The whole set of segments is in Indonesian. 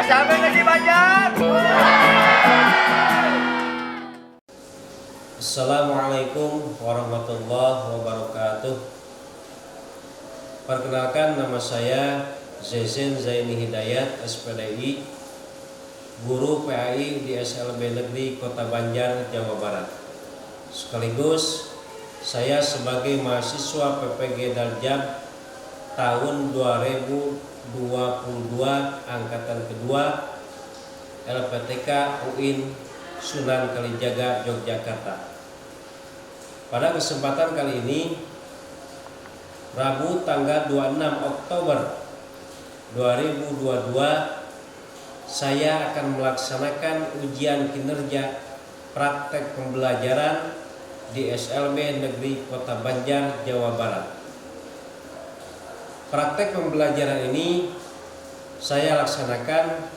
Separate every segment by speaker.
Speaker 1: SLB Negeri Banjar.
Speaker 2: Assalamualaikum warahmatullahi wabarakatuh. Perkenalkan, nama saya Zezen Zaini Hidayat, SPDI, guru PAI di SLB Negeri Kota Banjar, Jawa Barat. Sekaligus saya sebagai mahasiswa PPG Daljab tahun 2022 angkatan kedua LPTK UIN Sunan Kalijaga, Yogyakarta. Pada kesempatan kali ini, Rabu tanggal 26 Oktober 2022, saya akan melaksanakan ujian kinerja praktek pembelajaran di SLB Negeri Kota Banjar, Jawa Barat. Praktek pembelajaran ini saya laksanakan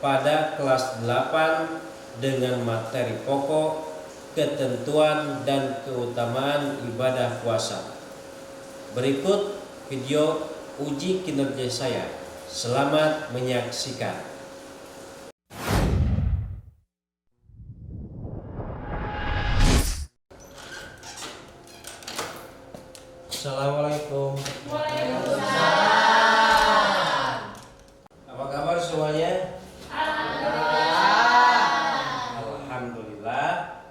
Speaker 2: pada kelas 8 dengan materi pokok, ketentuan dan keutamaan ibadah puasa. Berikut video uji kinerja saya. Selamat menyaksikan. Assalamualaikum.
Speaker 3: Waalaikumsalam.
Speaker 2: Apa kabar semuanya? Alhamdulillah.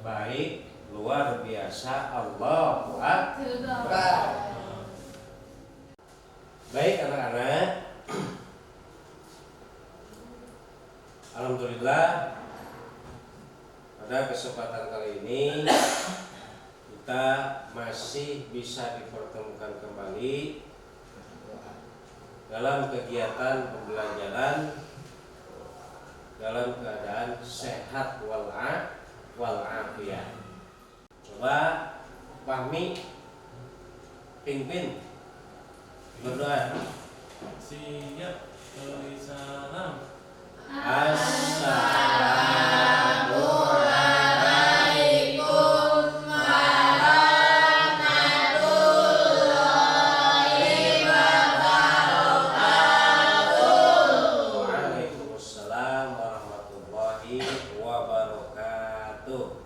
Speaker 2: Baik, luar biasa. Allahu Akbar. Baik anak-anak, alhamdulillah pada kesempatan kali ini kita masih bisa dipertemukan kembali dalam kegiatan pembelajaran dalam keadaan sehat walafiat. Coba Fahmi, Pingpin berdoa.
Speaker 4: Siap. Salam.
Speaker 3: Assalamualaikum warahmatullahi wabarakatuh.
Speaker 2: Waalaikumsalam warahmatullahi wabarakatuh.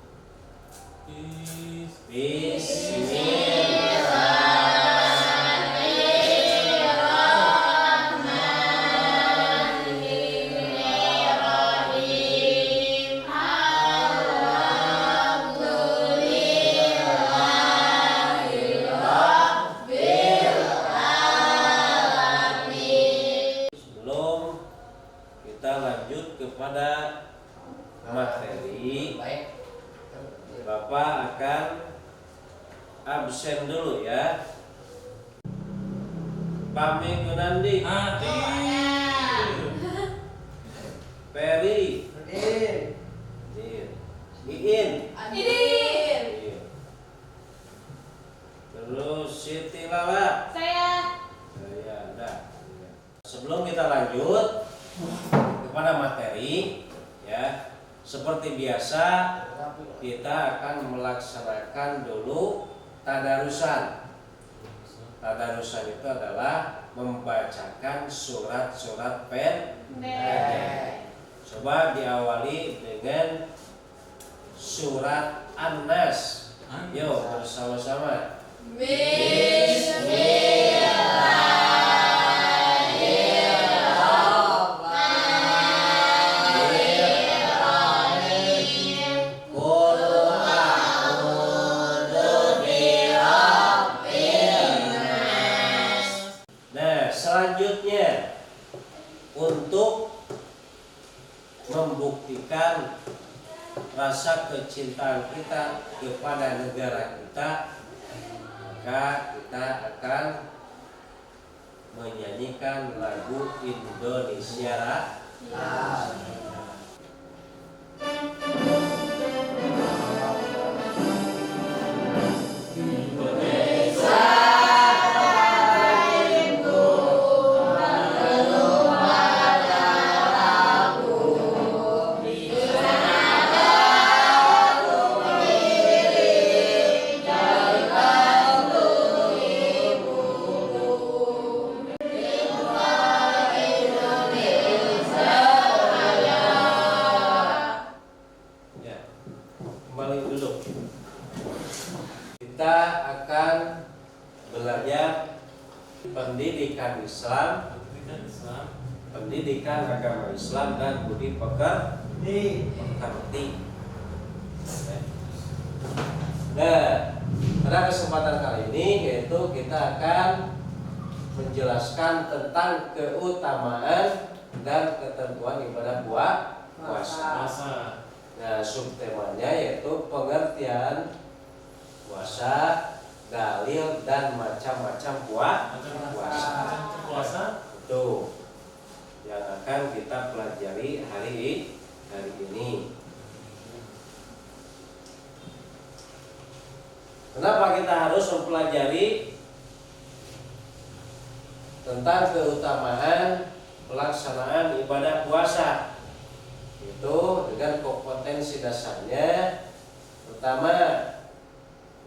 Speaker 2: Sebelum kita lanjut kepada materi, Bapak akan absen dulu ya. Pami Gunandi,
Speaker 4: Hadir.
Speaker 2: Peri, Iin, terus Siti Lala.
Speaker 3: Saya.
Speaker 2: Dah. Sebelum kita lanjut kepada materi, ya, seperti biasa kita akan melaksanakan dulu tadarusan. Tadarusan itu adalah membacakan surat-surat pendek. Coba diawali dengan surat An-Nas. Yuk bersama-sama. Nah, selanjutnya untuk membuktikan rasa kecintaan kita kepada negara kita, maka kita akan menyanyikan lagu Indonesia Raya. belajar pendidikan Islam,
Speaker 4: Pendidikan Islam,
Speaker 2: pendidikan agama Islam dan budi pekerti. Nah, pada kesempatan kali ini yaitu kita akan menjelaskan tentang keutamaan dan ketentuan ibadah puasa.
Speaker 4: puasa,
Speaker 2: Nah, subtemanya yaitu pengertian puasa, dalil dan macam-macam puasa.
Speaker 4: macam puasa,
Speaker 2: Itu yang akan kita pelajari hari ini. Kenapa kita harus mempelajari tentang keutamaan pelaksanaan ibadah puasa? Itu dengan kompetensi dasarnya, pertama,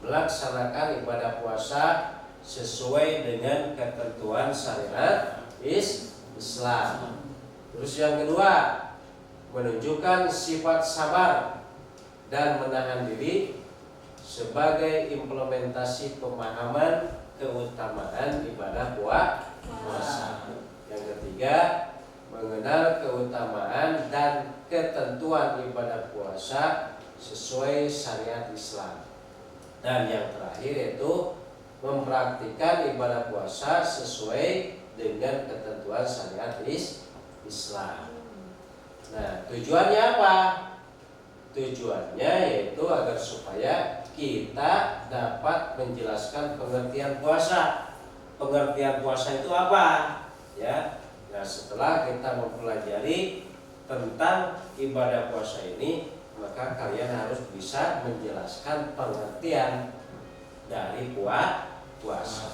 Speaker 2: melaksanakan ibadah puasa sesuai dengan ketentuan syariat Islam. Terus yang kedua, menunjukkan sifat sabar dan menahan diri sebagai implementasi pemahaman keutamaan ibadah puasa. Yang ketiga, mengenal keutamaan dan ketentuan ibadah puasa sesuai syariat Islam. Dan yang terakhir yaitu mempraktikkan ibadah puasa sesuai dengan ketentuan syariat Islam. Nah, tujuannya apa? Tujuannya yaitu agar supaya kita dapat menjelaskan pengertian puasa. Pengertian puasa itu apa? Ya. Nah, setelah kita mempelajari tentang ibadah puasa ini, maka kalian harus bisa menjelaskan pengertian dari puasa.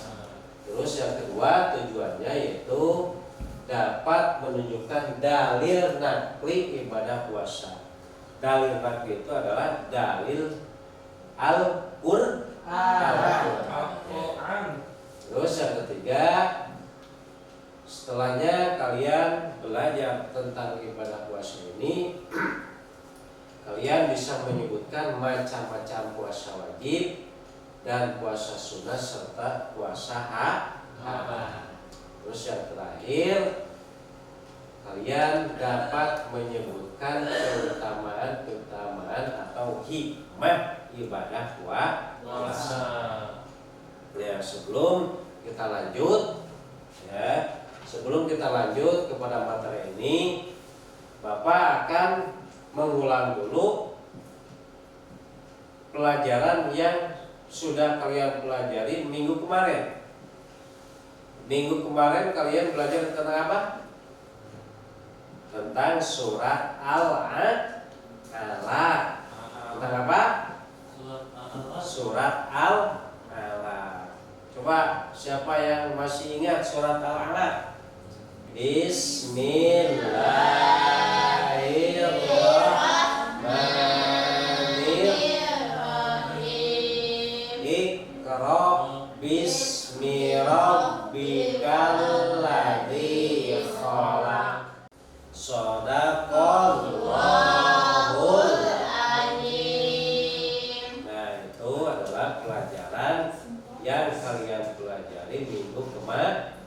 Speaker 2: Terus yang kedua, tujuannya yaitu dapat menunjukkan dalil nakli ibadah puasa. Dalil nakli itu adalah dalil Al-Qur'an. Terus yang ketiga, setelahnya kalian belajar tentang ibadah puasa ini, kalian bisa menyebutkan macam-macam puasa wajib dan puasa sunnah serta puasa haram. Terus yang terakhir, kalian dapat menyebutkan keutamaan atau hikmah ibadah puasa. Ya, sebelum kita lanjut kepada materi ini, Bapak akan mengulang dulu pelajaran yang sudah kalian pelajari minggu kemarin. Minggu kemarin kalian belajar tentang apa? Tentang surat Al-Alaq. Tentang apa? Surat Al-Alaq. Coba siapa yang masih ingat surat Al-Alaq? Bismillahirrahmanirrahim. Iqra bismi rabbikal ladzi khalaq. Shadaqallahul azim. Nah, itu adalah pelajaran yang kalian pelajari minggu kemarin.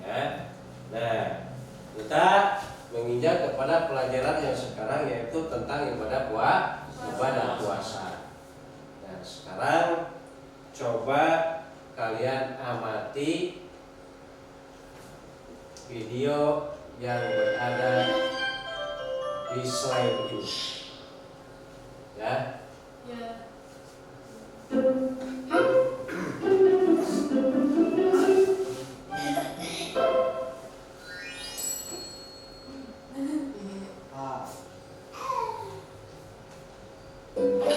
Speaker 2: Ya. Nah, kita menginjak kepada pelajaran yang sekarang, yaitu tentang ibadah puasa. Nah, sekarang coba kalian amati video yang berada di slide ini. Ya.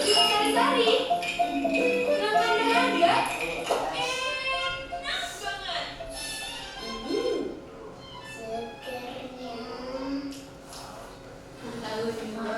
Speaker 3: Sari-sari. Makan aja. Enak banget. Tahu juga.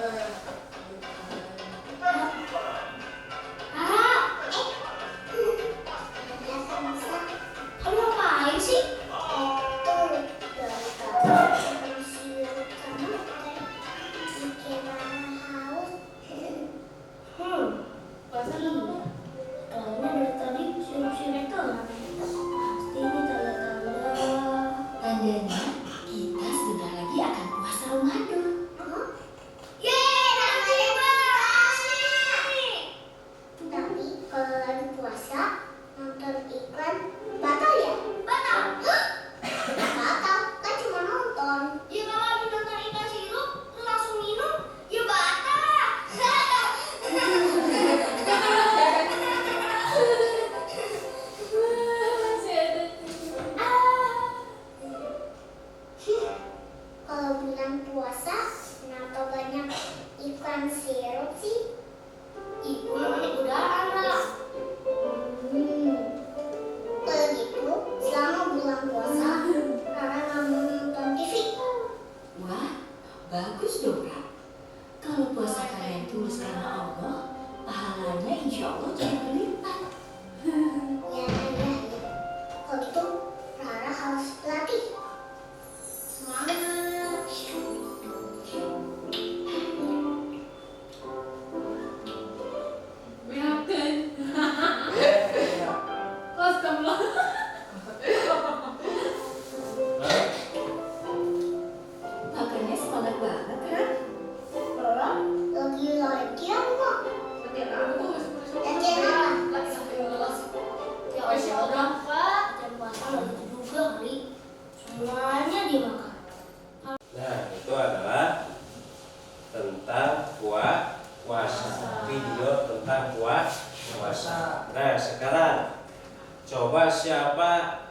Speaker 2: Coba siapa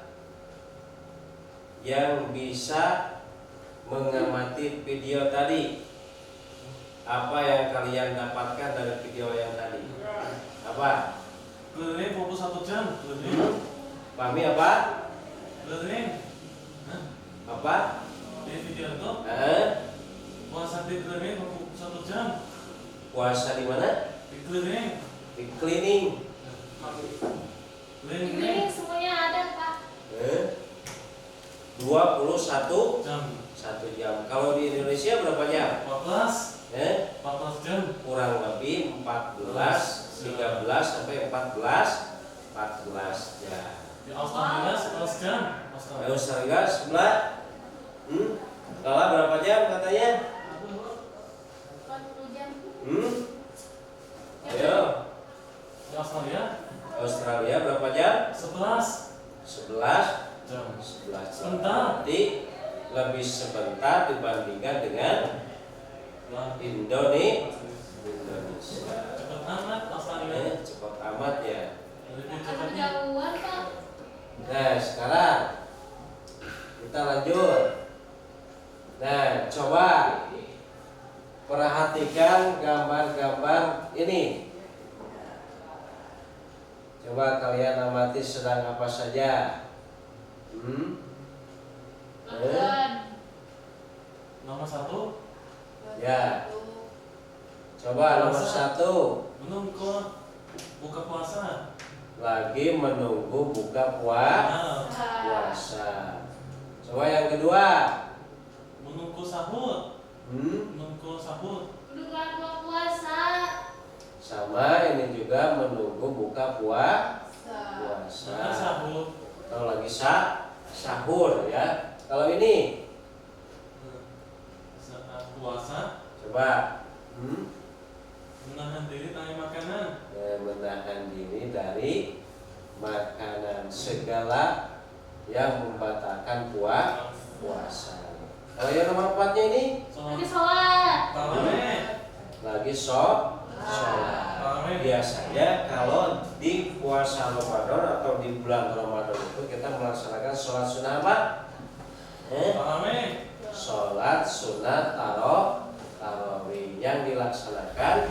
Speaker 2: yang bisa mengamati video tadi? Apa yang kalian dapatkan dari video yang tadi? Apa?
Speaker 4: Keliling fokus 1 jam. Keliling.
Speaker 2: Pahami apa?
Speaker 4: Keliling. Hah?
Speaker 2: Apa?
Speaker 4: Di video itu puasa di keliling fokus 1 jam.
Speaker 2: Puasa di mana?
Speaker 4: Di keliling.
Speaker 2: Di cleaning.
Speaker 4: Keliling.
Speaker 3: Ini semuanya ada, Pak.
Speaker 2: 21
Speaker 4: Jam.
Speaker 2: 1 jam. Kalau di Indonesia berapa jam?
Speaker 4: 14. 14 jam.
Speaker 2: Kurang lebih 14, 13 sampai 14 jam.
Speaker 4: Di Australia 11 jam.
Speaker 2: Australia sebelah. Lala berapa jam katanya?
Speaker 3: 40 jam.
Speaker 2: Ayo.
Speaker 4: Di Australia
Speaker 2: Australia berapa jam?
Speaker 4: 11
Speaker 2: 11
Speaker 4: jam.
Speaker 2: 11 jam.
Speaker 4: Sebentar.
Speaker 2: Berarti lebih sebentar dibandingkan dengan Indonesia.
Speaker 4: Cepat amat Australia.
Speaker 2: Cepat amat ya.
Speaker 4: Lebih
Speaker 3: Aku
Speaker 4: cepatnya.
Speaker 3: jauhan, Pak.
Speaker 2: Nah sekarang kita lanjut. Nah coba perhatikan gambar-gambar ini. Coba kalian amati sedang apa saja.
Speaker 3: Makan.
Speaker 4: Nomor 1
Speaker 2: Ya. Coba nomor 1.
Speaker 4: menunggu buka puasa.
Speaker 2: Lagi menunggu buka puasa. Coba yang kedua.
Speaker 4: Menunggu sahur.
Speaker 2: Hmm?
Speaker 4: Menunggu sahur.
Speaker 3: Bukan buka puasa.
Speaker 2: Sama ini juga menunggu buka
Speaker 4: Bukan
Speaker 2: puasa.
Speaker 4: sahur.
Speaker 2: Atau lagi sahur ya. Kalau ini
Speaker 4: Saat puasa
Speaker 2: coba
Speaker 4: menahan diri dari makanan.
Speaker 2: menahan diri dari makanan segala yang membatalkan puasa. Kalau yang nomor 4-nya ini
Speaker 3: Lagi sholat.
Speaker 4: Tarawih.
Speaker 2: lagi sholat.
Speaker 4: Tarawih.
Speaker 2: Biasanya kalau di puasa Ramadan atau di bulan Ramadan itu kita melaksanakan sholat sunnah apa?
Speaker 4: Tarawih.
Speaker 2: Sholat sunnah tarawih yang dilaksanakan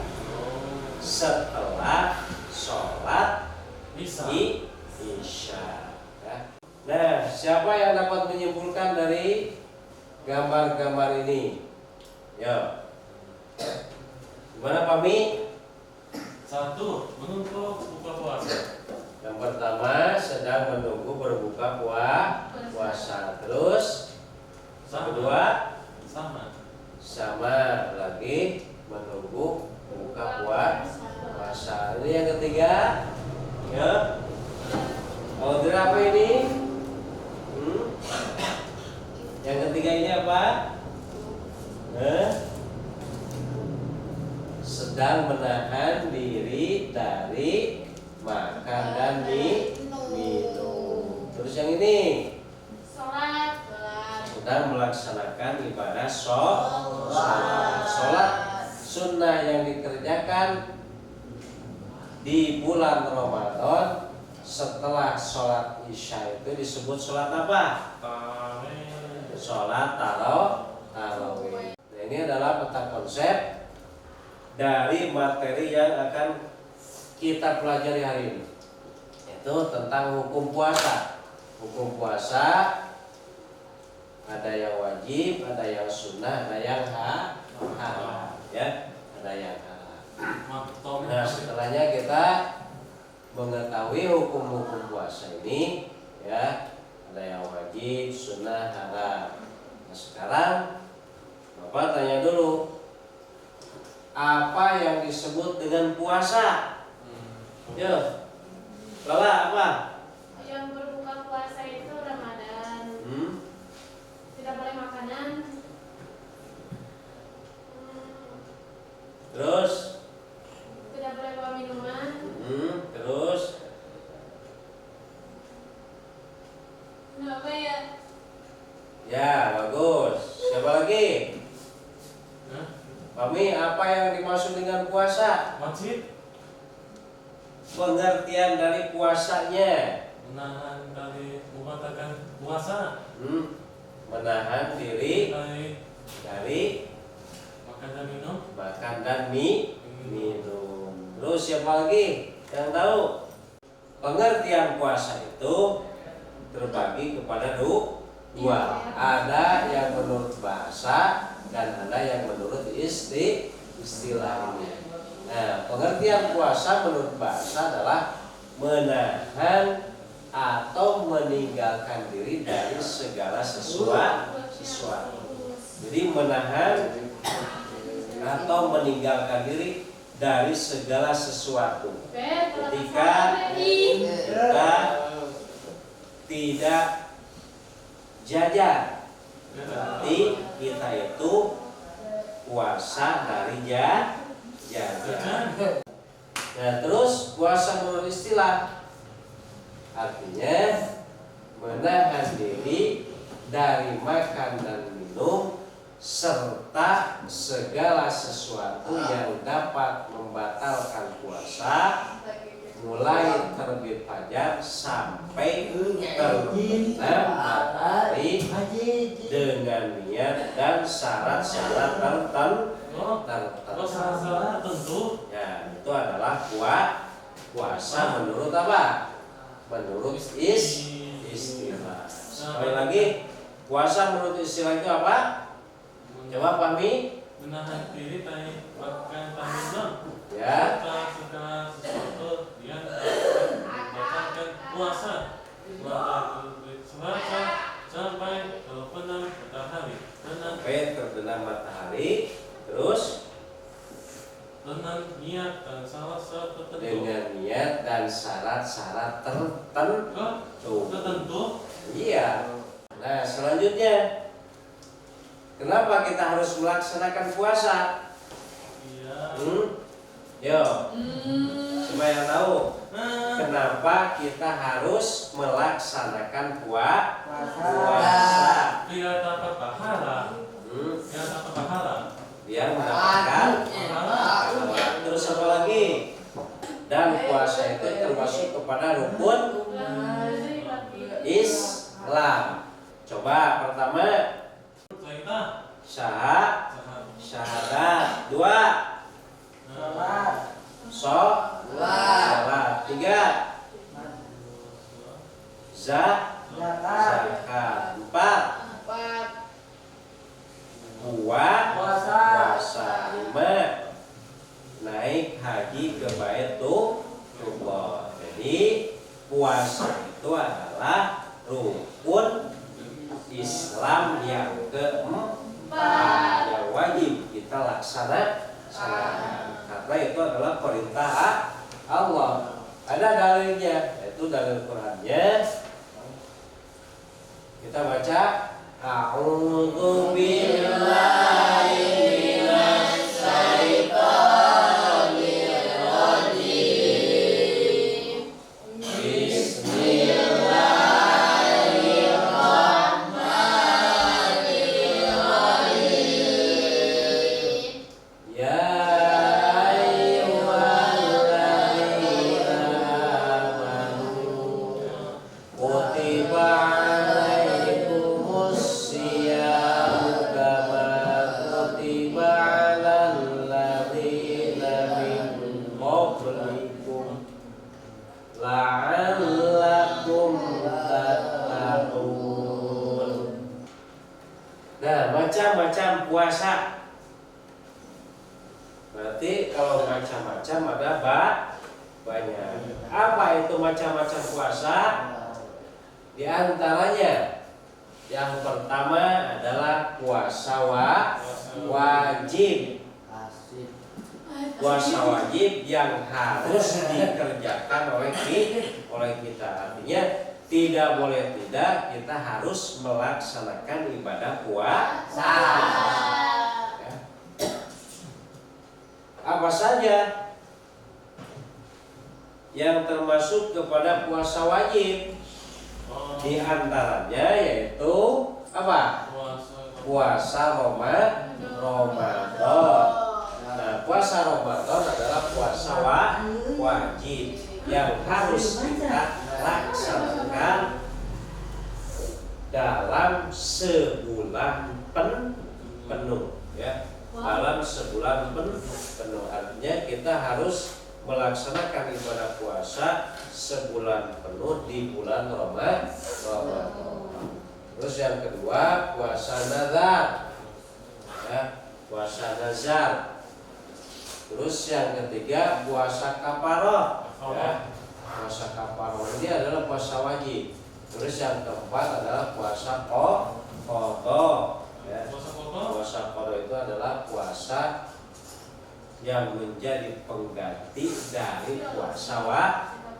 Speaker 2: setelah sholat
Speaker 4: Bisa.
Speaker 2: isya. Ya. Nah, siapa yang dapat menyimpulkan dari gambar-gambar ini? Ya. Gimana Pak Mi?
Speaker 4: 1. Menunggu buka puasa.
Speaker 2: Yang pertama sedang menunggu berbuka puasa. Terus kedua
Speaker 4: Sama.
Speaker 2: sama lagi menunggu buka puasa. Ini yang ketiga. Ya. Order apa ini? Yang ketiga ini apa? Sedang menahan diri dari makan dan minum. Terus yang ini
Speaker 3: Sholat.
Speaker 2: sedang melaksanakan ibadah sholat sunnah yang dikerjakan di bulan Ramadan setelah sholat isya itu disebut sholat apa?
Speaker 4: Tarawih.
Speaker 2: Sholat tarawih. Nah, ini adalah peta konsep dari materi yang akan kita pelajari hari ini, yaitu tentang hukum puasa. Hukum puasa ada yang wajib, ada yang sunnah, ada yang halal, ya, ada yang halal. Nah, setelahnya kita mengetahui hukum-hukum puasa ini, ya, ada yang wajib, sunnah, halal. Nah, sekarang Bapak tanya dulu, apa yang disebut dengan puasa? Yo, Lala apa?
Speaker 3: Yang berbuka puasa itu Ramadan. Tidak boleh makanan.
Speaker 2: Terus?
Speaker 3: Tidak boleh bawa minuman.
Speaker 2: Terus?
Speaker 3: Kenapa ya?
Speaker 2: Ya, bagus. Siapa lagi? Mami, apa yang dimaksud dengan puasa?
Speaker 4: Wajib.
Speaker 2: Pengertian dari puasanya.
Speaker 4: menahan dari membatalkan puasa,
Speaker 2: menahan diri dari
Speaker 4: makan dan minum.
Speaker 2: Minum. Terus siapa lagi yang tahu? Pengertian puasa itu terbagi kepada dua. Ada yang menurut bahasa dan ada yang menurut istilahnya. Nah, pengertian puasa menurut bahasa adalah menahan atau meninggalkan diri dari segala sesuatu. Jadi menahan atau meninggalkan diri dari segala sesuatu. Ketika kita tidak jajan, berarti kita itu puasa dari jajan. Nah, terus puasa menurut istilah artinya menahan diri dari makan dan minum serta segala sesuatu yang dapat membatalkan puasa mulai terbit fajar sampai terbenam matahari dengan niat dan syarat-syarat tertentu.
Speaker 4: Syarat tentu.
Speaker 2: Ya, itu adalah puasa menurut apa? Menurut istilah. Sekali lagi, puasa menurut istilah itu apa? Coba pahami.
Speaker 4: Menahan diri dari makan dan minum.
Speaker 2: Ya.
Speaker 4: Segala sesuatu yang membatalkan puasa sampai terbenam matahari.
Speaker 2: Sampai terbenam matahari. Terus
Speaker 4: dengan niat dan syarat-syarat tertentu.
Speaker 2: dengan niat dan syarat-syarat tertentu. Iya. Nah, selanjutnya, kenapa kita harus melaksanakan puasa?
Speaker 4: Iya.
Speaker 2: Yo, supaya tahu kenapa kita harus melaksanakan puasa.
Speaker 4: Biar dapat pahala. Biar dapat pahala.
Speaker 2: Biar mendapatkan pahala. Terus apa lagi? Dan puasa itu termasuk kepada rukun Islam. Coba pertama syahadat, dua sholat, tiga zakat, empat puasa, lima naik haji ke Baitullah. Jadi puasa itu adalah rukun Islam yang keempat yang wajib kita laksanakan karena itu adalah perintah Allah. Ada dalilnya, yaitu dalil Qurannya. Kita baca A'udzu billahi minasy syaithanir rajim. Bismillahirrahmanirrahim. Ya ayyuhalladzina amanu kutiba macam-macam puasa. Berarti kalau macam-macam ada banyak. Apa itu macam-macam puasa? Di antaranya yang pertama adalah puasa wajib. Puasa wajib yang harus dikerjakan oleh kita. Artinya tidak boleh tidak, kita harus melaksanakan ibadah puasa. Ya. Apa saja yang termasuk kepada puasa wajib? Di antaranya yaitu apa? Puasa Ramadan. Nah, puasa Ramadan adalah puasa wajib yang harus kita laksanakan dalam sebulan penuh ya. Dalam sebulan penuh artinya kita harus melaksanakan ibadah puasa sebulan penuh di bulan Ramadan. Terus yang kedua puasa nazar ya, puasa nazar. Terus yang ketiga puasa kafaroh ya. Puasa kafaroh ini adalah puasa wajib. Terus yang keempat adalah puasa qadha ya. Puasa qadha itu adalah puasa yang menjadi pengganti dari puasa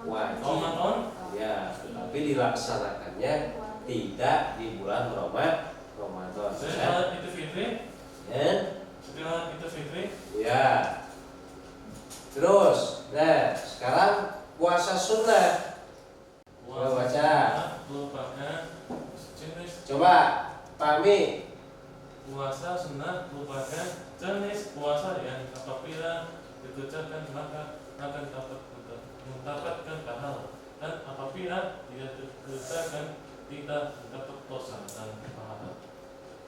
Speaker 2: wajib ya, tetapi dilaksanakannya tidak di bulan Ramadan
Speaker 4: Setelah itu fitri
Speaker 2: ya.
Speaker 4: Setelah itu fitri
Speaker 2: Ya. Terus, nah sekarang puasa sunnah. Coba baca.
Speaker 4: Merupakan jenis
Speaker 2: Coba, Pami.
Speaker 4: puasa sunnah merupakan jenis puasa yang apabila dikerjakan maka akan dapat mendapatkan pahala, dan apabila tidak dikerjakan tidak dapat dosa dan pahala.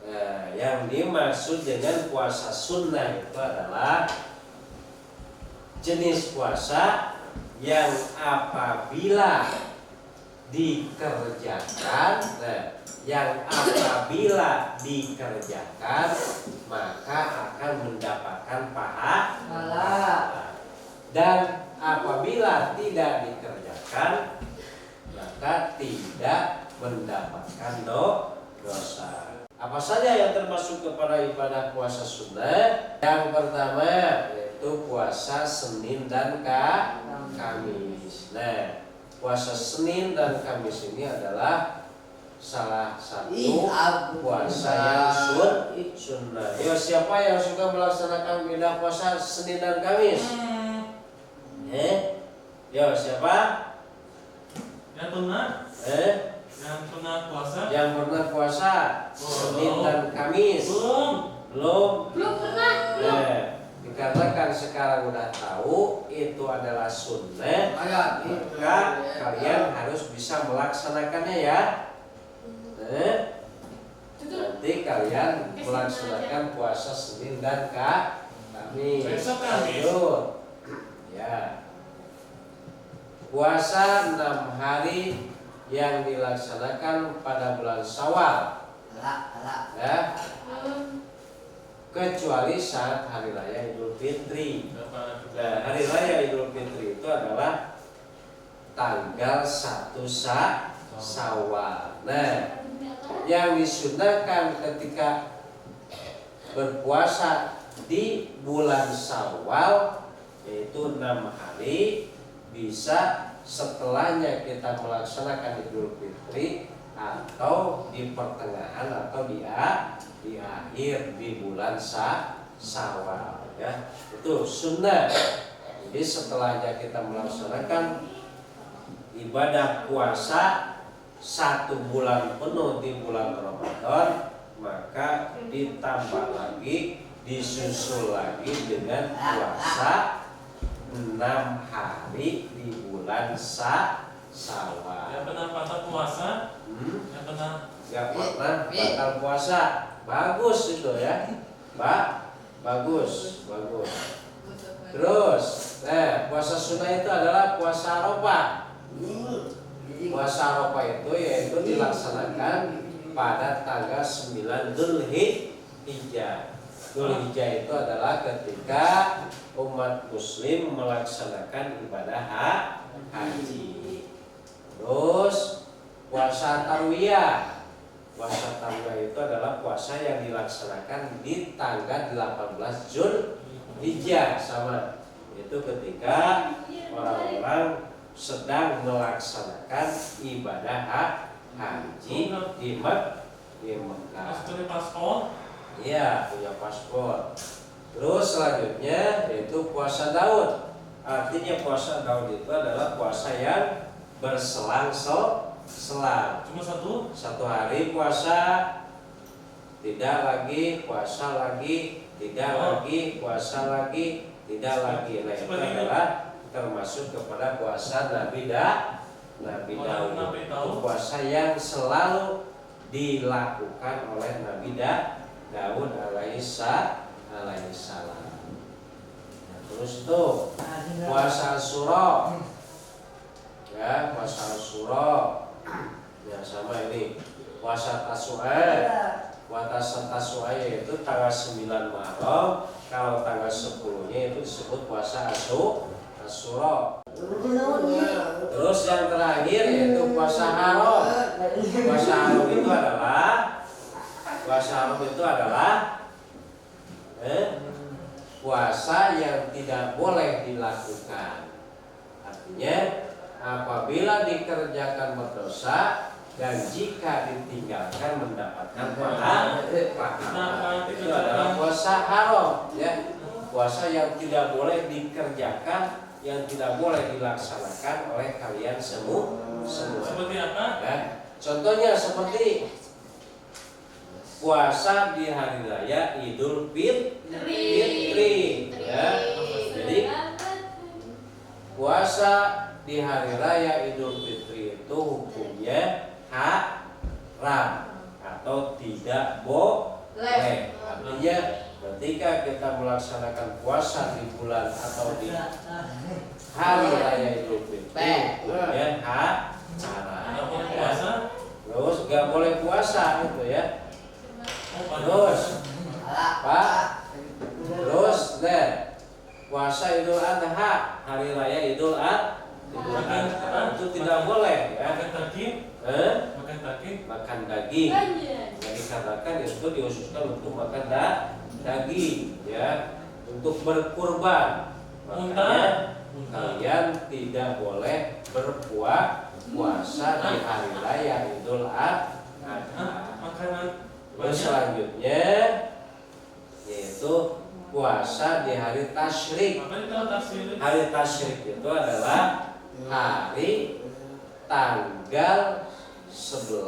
Speaker 2: Nah, yang dimaksud dengan puasa sunnah itu adalah jenis puasa yang apabila dikerjakan, yang apabila dikerjakan maka akan mendapatkan pahala, dan apabila tidak dikerjakan maka tidak mendapatkan dosa. Apa saja yang termasuk kepada ibadah puasa sunnah? Yang pertama yaitu puasa Senin dan Kamis. Nah, puasa Senin dan Kamis ini adalah salah satu puasa yang sunnah. Yo, siapa yang suka melaksanakan ibadah puasa Senin dan Kamis? Yo, siapa?
Speaker 4: Yang pernah puasa?
Speaker 2: Yang pernah puasa Senin dan Kamis? Belum
Speaker 3: pernah.
Speaker 2: Dikarenakan sekarang udah tahu itu adalah sunnah, maka kalian harus bisa melaksanakannya ya. Nanti kalian melaksanakan puasa Senin dan Kamis.
Speaker 4: Besok Kamis.
Speaker 2: Ya. Puasa 6 hari yang dilaksanakan pada bulan Syawal. Ya. Kecuali saat hari raya Idul Fitri. Nah, hari raya Idul Fitri itu adalah tanggal 1 Syawal. Nah, yang disunahkan ketika berpuasa di bulan Syawal yaitu 6 hari, bisa setelahnya kita melaksanakan Idul Fitri atau di pertengahan atau di akhir di bulan Syawal ya. Itu sunnah. Jadi setelahnya kita melaksanakan ibadah puasa 1 bulan penuh di bulan Ramadan, maka ditambah lagi, disusul lagi dengan puasa 6 hari di bulan Syawal.
Speaker 4: Yang pernah batal puasa? Yang pernah
Speaker 2: batal puasa, bagus itu ya, bagus. Terus, puasa sunnah itu adalah puasa Arafah. Puasa Arafah itu yaitu dilaksanakan pada tanggal 9 Dzulhijjah. Dzulhijjah itu adalah ketika umat muslim melaksanakan ibadah haji. Terus puasa tarwiyah. Puasa tarwiyah itu adalah puasa yang dilaksanakan di tanggal 18 Dzulhijjah, sama. Itu ketika orang-orang sedang melaksanakan ibadah haji di Mekah.
Speaker 4: Paspor?
Speaker 2: Iya, punya paspor. Terus selanjutnya yaitu puasa Daud. Artinya puasa Daud itu adalah puasa yang berselang-selang.
Speaker 4: Cuma
Speaker 2: satu hari puasa, tidak lagi puasa lagi, tidak lagi puasa lagi, tidak lagi. Nah, itu adalah termasuk kepada puasa Nabi Nabi
Speaker 4: Orang
Speaker 2: Daud.
Speaker 4: Nabi
Speaker 2: Itu
Speaker 4: Daud.
Speaker 2: puasa yang selalu dilakukan oleh Nabi Daud alaihi salam. Nah, terus tuh puasa Asyura. Ya, puasa Asyura. Ya sama ini. Puasa Tasyrik. Puasa Tasyrik itu tanggal 9 Muharram. Kalau tanggal 10-nya itu disebut puasa Asyura. Terus yang terakhir yaitu puasa Haram. Puasa Haram itu adalah puasa yang tidak boleh dilakukan. Artinya apabila dikerjakan berdosa dan jika ditinggalkan mendapatkan pahala. Itu adalah puasa haram, ya. Puasa yang tidak boleh dikerjakan, yang tidak boleh dilaksanakan oleh kalian semua.
Speaker 4: Seperti apa?
Speaker 2: Ya. Contohnya seperti puasa di hari raya Idul Fitri, ya. Jadi puasa di hari raya Idul Fitri itu hukumnya haram atau tidak boleh. Artinya ketika kita melaksanakan puasa di bulan atau di hari raya Idul Fitri hukumnya haram.
Speaker 4: Puasa.
Speaker 2: Terus nggak boleh puasa itu ya. Terus terus puasa Idul Adha, hari raya Idul Adha itu tidak boleh ya.
Speaker 4: Makan daging.
Speaker 2: Makan daging. Yang dikatakan itu diususkan untuk makan daging ya, untuk berkurban. Makanya kalian tidak boleh berpuasa di hari raya Idul Adha. Terus selanjutnya yaitu puasa di hari tasyrik. Hari tasyrik itu adalah hari tanggal 11,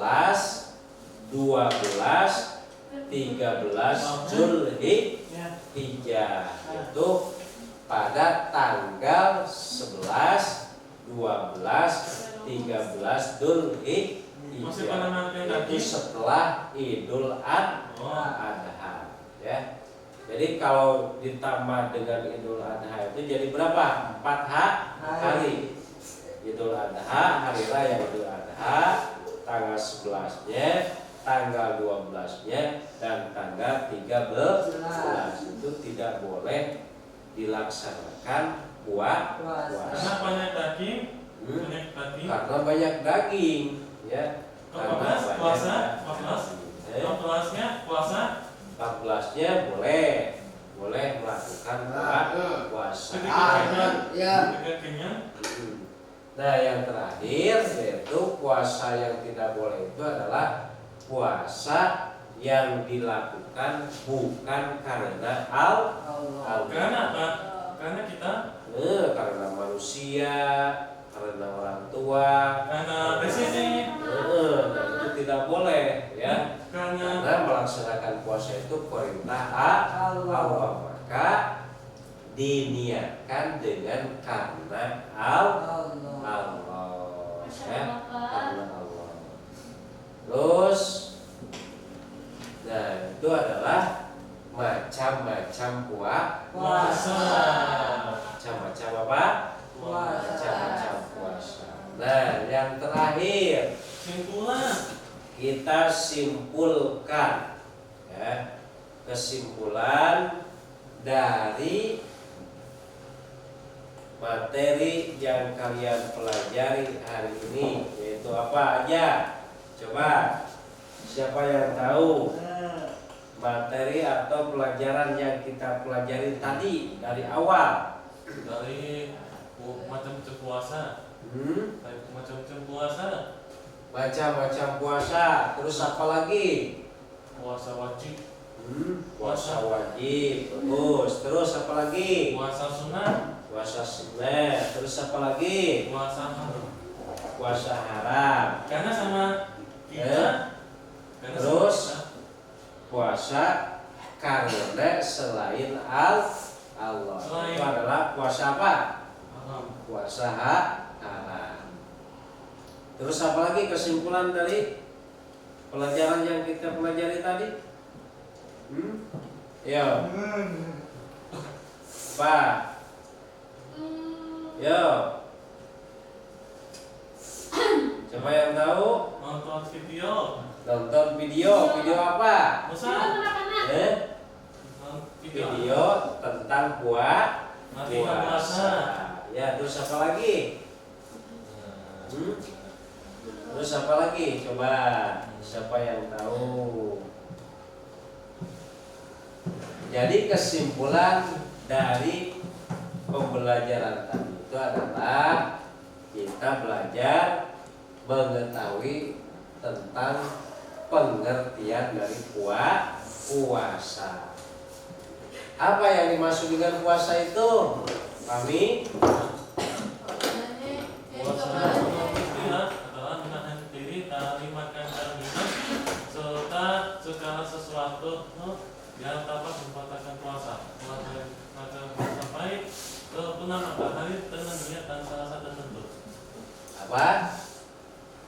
Speaker 2: 12, 13 Zulhijjah. Itu pada tanggal 11, 12, 13 Zulhijjah. Itu setelah Idul Adha ya. Jadi kalau ditambah dengan Idul Adha itu jadi berapa? 4 hari. Idul Adha, hari raya Idul Adha, tanggal 11-nya, tanggal 12-nya, dan tanggal 13 itu tidak boleh dilaksanakan puasa.
Speaker 4: Karena banyak daging.
Speaker 2: Karena banyak daging, ya. Karena
Speaker 4: Puasa. 14-nya boleh melakukan puasa. Nah, yang terakhir yaitu puasa yang tidak boleh itu adalah puasa yang dilakukan bukan karena Allah. Karena apa? Karena kita.
Speaker 2: Karena manusia, karena orang tua,
Speaker 4: Karena presiden.
Speaker 2: itu tidak boleh ya.
Speaker 4: Karena
Speaker 2: Melaksanakan puasa itu perintah Allah, maka diniatkan dengan karena Allah ya, karena Allah. Terus itu adalah macam-macam
Speaker 4: puasa.
Speaker 2: Macam-macam apa? Macam-macam puasa. Nah, yang terakhir kita simpulkan ya, kesimpulan dari materi yang kalian pelajari hari ini yaitu apa aja? Coba siapa yang tahu materi atau pelajaran yang kita pelajari tadi dari awal?
Speaker 4: Dari macam-macam puasa.
Speaker 2: Macam-macam puasa. Terus apa lagi?
Speaker 4: Puasa wajib.
Speaker 2: Puasa wajib. Terus apa lagi?
Speaker 4: Puasa sunnah.
Speaker 2: Terus apa lagi? Puasa haram.
Speaker 4: Karena sama kita.
Speaker 2: Terus puasa karena selain Allah. Itu adalah puasa apa? Puasa haram. Terus apa lagi kesimpulan dari pelajaran yang kita pelajari tadi? Yo. Pak. Yo. Siapa yang tahu?
Speaker 4: Nonton video.
Speaker 2: Nonton video. Video apa?
Speaker 4: Musa.
Speaker 2: Video tentang puasa. Ya, terus apa lagi? Terus apa lagi? Coba siapa yang tahu? Jadi kesimpulan dari pembelajaran tadi itu adalah kita belajar mengetahui tentang pengertian dari puasa. Apa yang dimaksud dengan puasa itu? Kami
Speaker 4: Puasa adalah menahan diri dari makan dan minum serta segala sesuatu yang dapat membatalkan puasa. Maka sampai terbenam matahari dengan niat dan rasa tertentu.
Speaker 2: apa?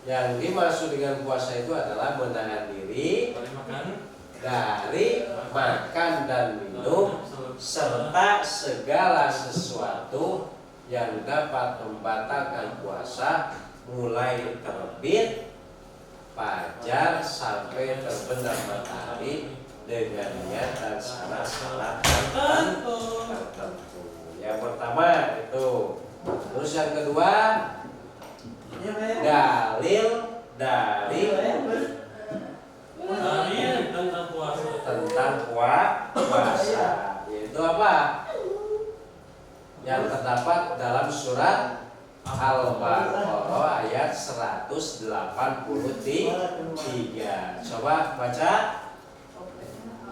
Speaker 2: Yang dimaksud dengan puasa itu adalah menahan diri dari makan dan minum serta segala sesuatu yang dapat membatalkan puasa mulai terbit fajar sampai terbenam matahari dengan niat dan syarat-syarat tertentu. Yang pertama itu. Terus yang kedua, dalil dari tentang puasa, yaitu apa? Yang terdapat dalam surat Al-Baqarah ayat 183. Coba baca.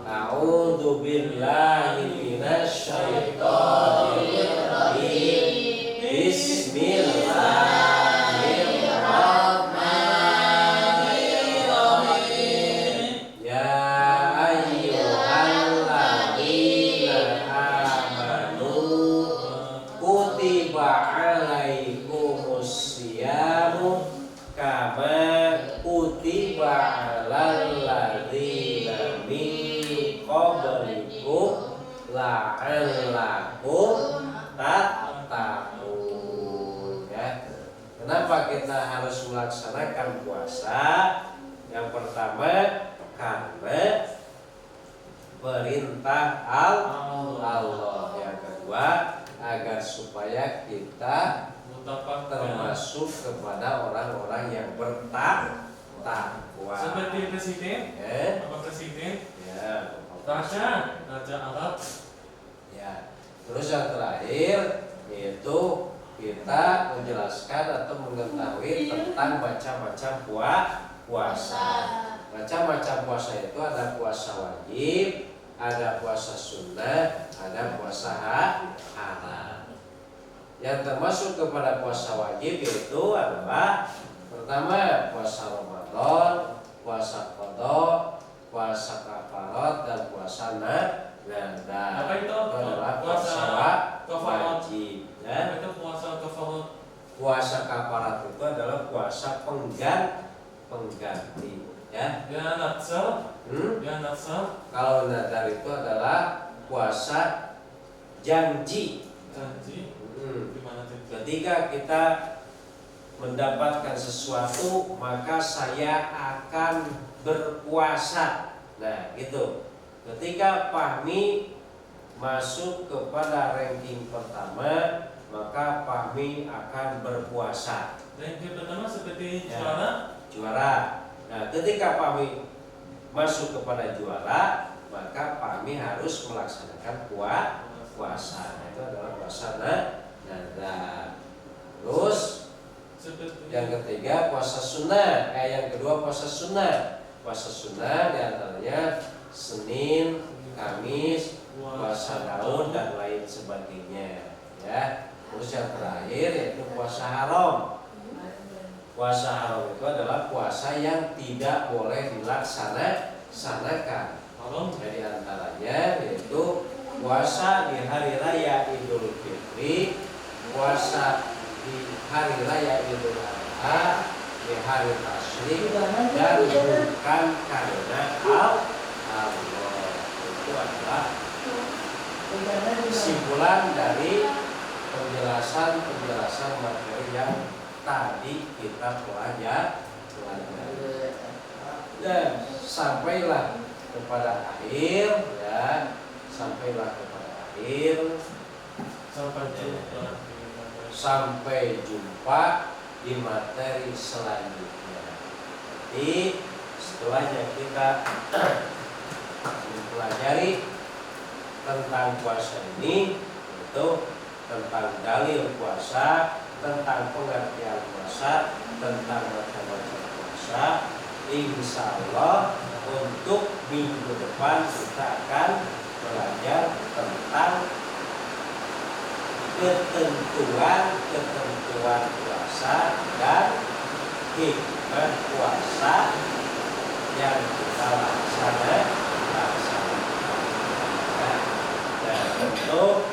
Speaker 2: A'udzu billahi minasy syaithanir rajim. Bismillahirrahmanirrahim. Ya ayyuhalladzina amanu kutiba alaikumus syamu kama kutiba alal ladzina min qablikum la'allakum tattaqun. Ya. Kenapa kita harus melaksanakan puasa? Yang pertama karena perintah Allah. Yang kedua agar supaya kita termasuk kepada orang-orang yang bertakwa.
Speaker 4: Seperti presiden, apa presiden?
Speaker 2: Ya,
Speaker 4: Raja Arab.
Speaker 2: ya. Terus yang terakhir yaitu kita menjelaskan atau mengetahui tentang macam-macam puasa. Macam-macam puasa itu ada puasa wajib, ada puasa sunnah, ada puasa haram. Yang termasuk kepada puasa wajib yaitu adalah pertama puasa Ramadan, puasa qada, puasa kafarat, dan puasa nadar.
Speaker 4: Apa itu?
Speaker 2: Adalah puasa wajib. Ya.
Speaker 4: Apa itu puasa kafarat?
Speaker 2: Puasa kafarat itu adalah puasa pengganti. Ya.
Speaker 4: Ya natsal. Ya natsal.
Speaker 2: Kalau nadar itu adalah puasa janji.
Speaker 4: Janji. Gimana janji?
Speaker 2: Ketika kita mendapatkan sesuatu maka saya akan berpuasa. Nah, gitu. Ketika Fahmi masuk kepada ranking pertama, maka Fahmi akan berpuasa.
Speaker 4: Ranking pertama seperti
Speaker 2: Ya. Juara. Nah, ketika Fahmi masuk kepada juara, maka Fahmi harus melaksanakan puasa. Nah, itu adalah puasa nadar. Terus yang ketiga puasa sunnah. Yang kedua puasa sunnah. Puasa sunnah diantaranya Senin, Kamis, puasa Daud dan lain sebagainya. Ya. Terus yang terakhir yaitu puasa haram. Puasa haram itu adalah puasa yang tidak boleh dilaksanakan. Jadi antaranya yaitu puasa di hari raya Idul Fitri, puasa di hari raya Idul Adha, di hari tasyrik dan bukan karena Allah. Itu adalah kesimpulan dari penjelasan materi yang tadi kita pelajari. Dan sampailah kepada akhir, ya, sampailah kepada akhir. Sampai jumpa di materi selanjutnya. Jadi setelahnya kita mempelajari tentang puasa ini, itu tentang dalil puasa, tentang pengertian puasa, tentang macam-macam puasa. Insya Allah untuk minggu depan kita akan belajar tentang ketentuan puasa dan hikmah puasa yang kita laksanakan. Dan tentu